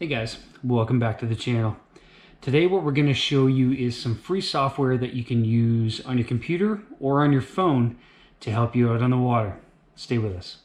Hey guys, welcome back to the channel. Today what we're going to show you is some free software that you can use on your computer or on your phone to help you out on the water. Stay with us.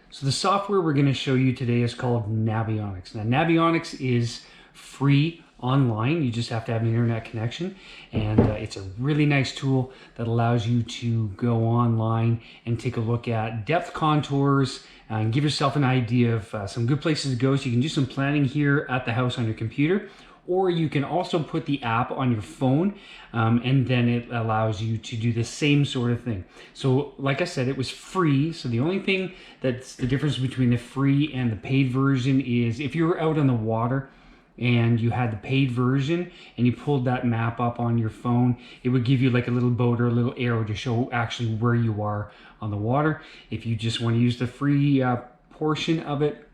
So the software we're going to show you today is called Navionics. Now Navionics is free online. You just have to have an internet connection, and it's a really nice tool that allows you to go online and take a look at depth contours and give yourself an idea of some good places to go, so you can do some planning here at the house on your computer, or you can also put the app on your phone, and then it allows you to do the same sort of thing. So like I said, it was free. So the only thing that's the difference between the free and the paid version is if you're out on the water and you had the paid version and you pulled that map up on your phone, it would give you like a little boat or a little arrow to show actually where you are on the water. If you just want to use the free portion of it,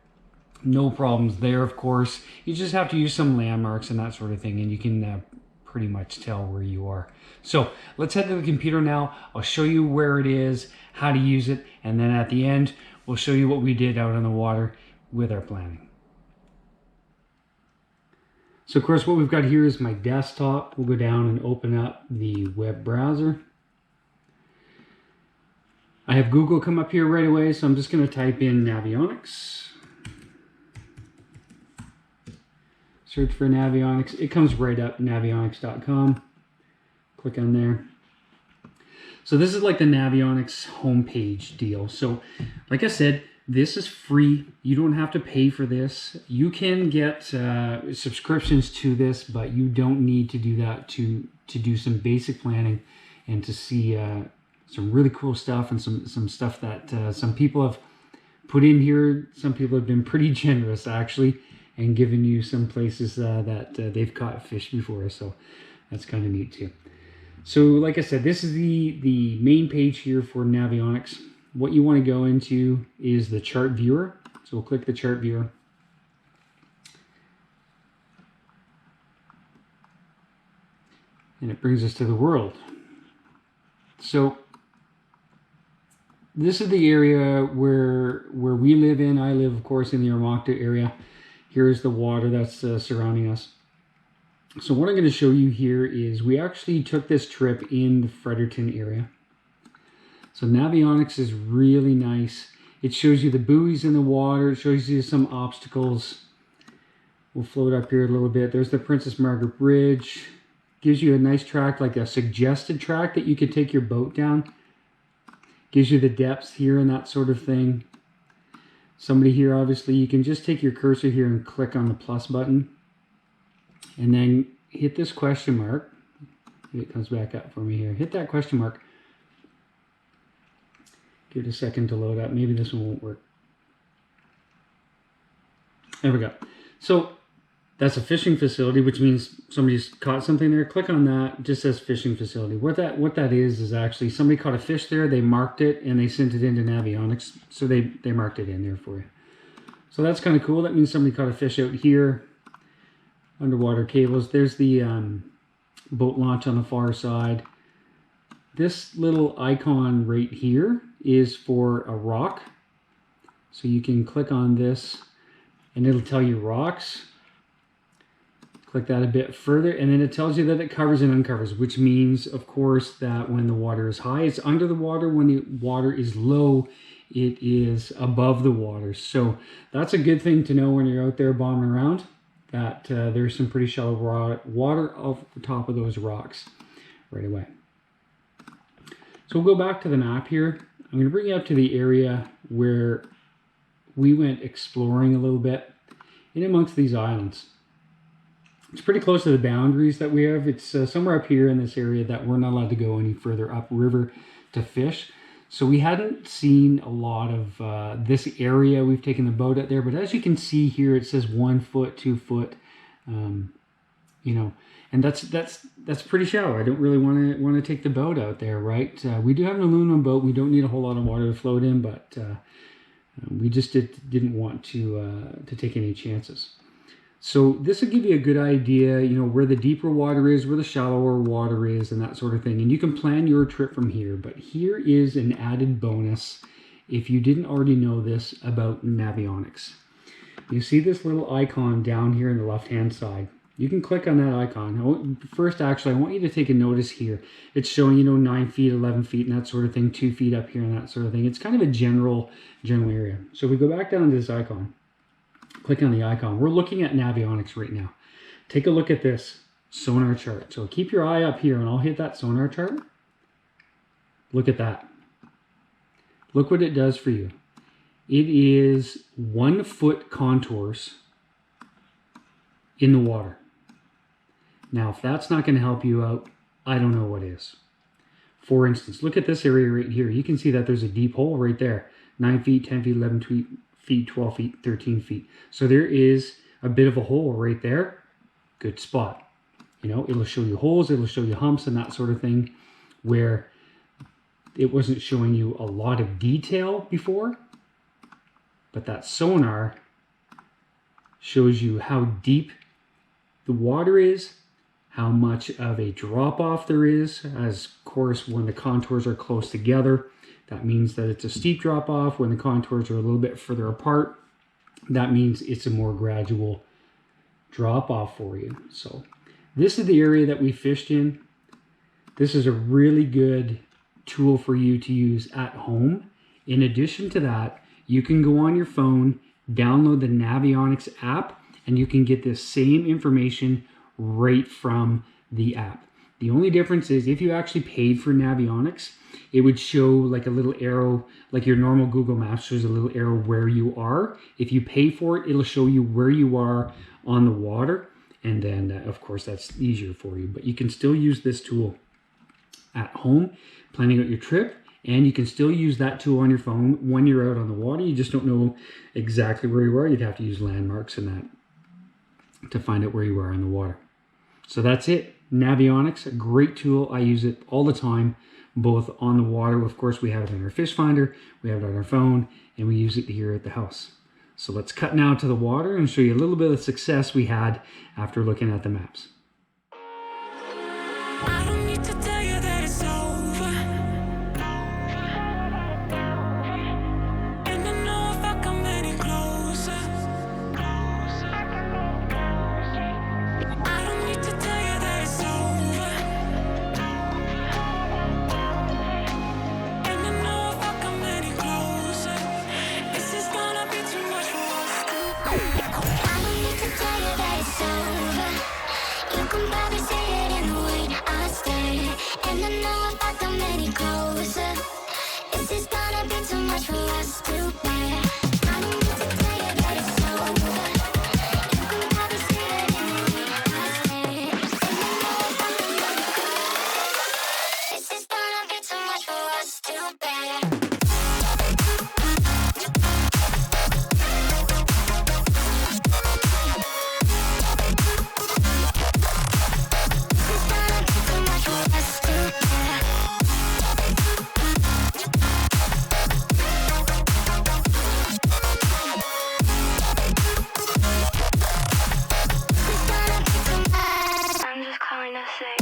no problems there, of course. You just have to use some landmarks and that sort of thing, and you can pretty much tell where you are. So let's head to the computer now. I'll show you where it is, how to use it, and then at the end we'll show you what we did out on the water with our planning. So of course what we've got here is my desktop. We'll go down and open up the web browser. I have Google come up here right away, so I'm just going to type in Navionics. Search for Navionics. It comes right up, navionics.com. Click on there. So this is like the Navionics homepage deal. So like I said, this is free. You don't have to pay for this. You can get subscriptions to this, but you don't need to do that to do some basic planning and to see some really cool stuff and some stuff that some people have put in here. Some people have been pretty generous actually and given you some places that they've caught fish before. So that's kind of neat too. So like I said, this is the main page here for Navionics. What you want to go into is the chart viewer. So we'll click the chart viewer. And it brings us to the world. So this is the area where we live in. I live, of course, in the Ormocto area. Here's the water that's surrounding us. So what I'm going to show you here is we actually took this trip in the Fredericton area. So Navionics is really nice. It shows you the buoys in the water. It shows you some obstacles. We'll float up here a little bit. There's the Princess Margaret Bridge. Gives you a nice track, like a suggested track that you could take your boat down. Gives you the depths here and that sort of thing. Somebody here, obviously, you can just take your cursor here and click on the plus button. And then hit this question mark. It comes back up for me here. Hit that question mark. Give it a second to load up. Maybe this one won't work. There we go. So that's a fishing facility, which means somebody's caught something there. Click on that. It just says fishing facility. What that is actually somebody caught a fish there. They marked it and they sent it into Navionics. So they marked it in there for you. So that's kind of cool. That means somebody caught a fish out here. Underwater cables. There's the boat launch on the far side. This little icon right here is for a rock. So you can click on this and it'll tell you rocks. Click that a bit further and then it tells you that it covers and uncovers, which means, of course, that when the water is high, it's under the water. When the water is low, it is above the water. So that's a good thing to know when you're out there bombing around, that there's some pretty shallow water off the top of those rocks right away. So we'll go back to the map here. I'm going to bring you up to the area where we went exploring a little bit in amongst these islands. It's pretty close to the boundaries that we have. It's somewhere up here in this area that we're not allowed to go any further upriver to fish. So we hadn't seen a lot of this area. We've taken the boat out there, but as you can see here, it says 1 foot, 2 foot, you know, and that's pretty shallow. I don't really want to take the boat out there, right? We do have an aluminum boat. We don't need a whole lot of water to float in, but we just didn't want to take any chances. So this will give you a good idea, you know, where the deeper water is, where the shallower water is, and that sort of thing. And you can plan your trip from here. But here is an added bonus if you didn't already know this about Navionics. You see this little icon down here on the left-hand side. You can click on that icon. First, actually, I want you to take a notice here. It's showing, you know, 9 feet, 11 feet, and that sort of thing, 2 feet up here and that sort of thing. It's kind of a general area. So if we go back down to this icon, click on the icon. We're looking at Navionics right now. Take a look at this Sonar Chart. So keep your eye up here, and I'll hit that Sonar Chart. Look at that. Look what it does for you. It is 1 foot contours in the water. Now, if that's not going to help you out, I don't know what is. For instance, look at this area right here. You can see that there's a deep hole right there. 9 feet, 10 feet, 11 feet, 12 feet, 13 feet. So there is a bit of a hole right there. Good spot. You know, it'll show you holes, it'll show you humps and that sort of thing, where it wasn't showing you a lot of detail before. But that sonar shows you how deep the water is, how much of a drop-off there is. As of course, when the contours are close together, that means that it's a steep drop-off. When the contours are a little bit further apart, that means it's a more gradual drop-off for you. So this is the area that we fished in. This is a really good tool for you to use at home. In addition to that, you can go on your phone, download the Navionics app, and you can get this same information right from the app. The only difference is if you actually paid for Navionics, it would show like a little arrow, like your normal Google Maps shows a little arrow where you are. If you pay for it, it'll show you where you are on the water. And then, of course, that's easier for you. But you can still use this tool at home, planning out your trip. And you can still use that tool on your phone when you're out on the water. You just don't know exactly where you are. You'd have to use landmarks and that to find out where you are on the water. So that's it. Navionics, a great tool. I use it all the time, both on the water. Of course, we have it in our fish finder, we have it on our phone, and we use it here at the house. So let's cut now to the water and show you a little bit of success we had after looking at the maps. I don't need to tell you that it's over. And I know if I come any closer, I don't need to tell you that it's over. And I know if I come any closer, this is gonna be too much for us to. I don't need to tell you that it's over. You can probably say it in the way I stay. And I know if I come any closer, this is gonna be too much for us to bear. I don't need to tell you that it's over. You can probably say it in the way I stay. And I know if I come any closer, this is gonna be too much for us to bear. I'm just calling to say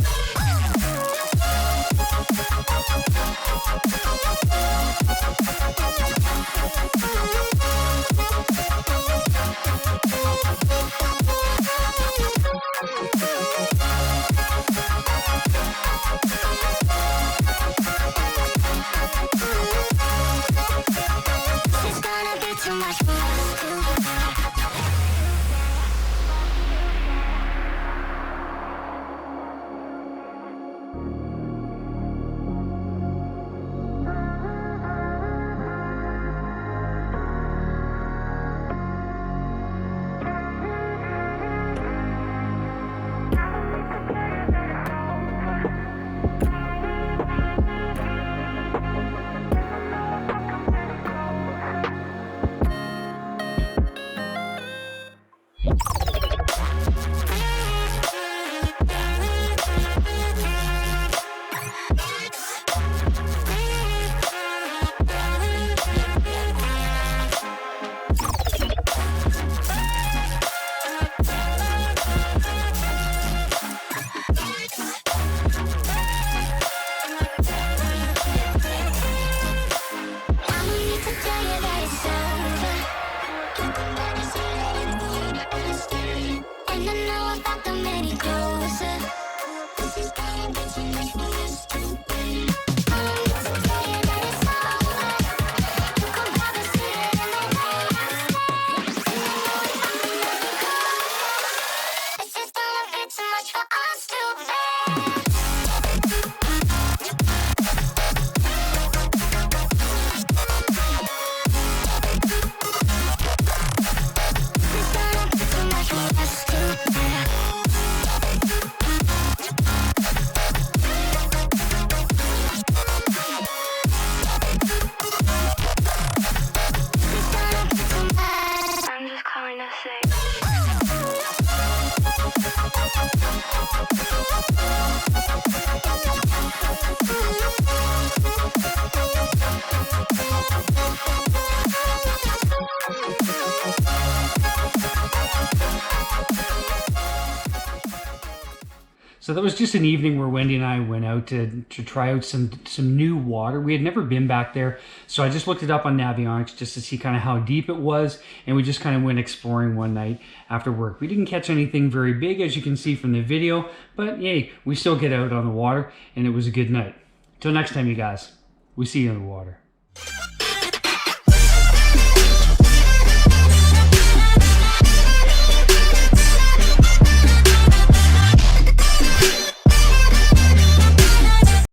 So that was just an evening where Wendy and I went out to try out some new water. We had never been back there, so I just looked it up on Navionics just to see kind of how deep it was, and we just kind of went exploring one night after work. We didn't catch anything very big, as you can see from the video, but yay, we still get out on the water, and it was a good night. Till next time, you guys. We see you in the water.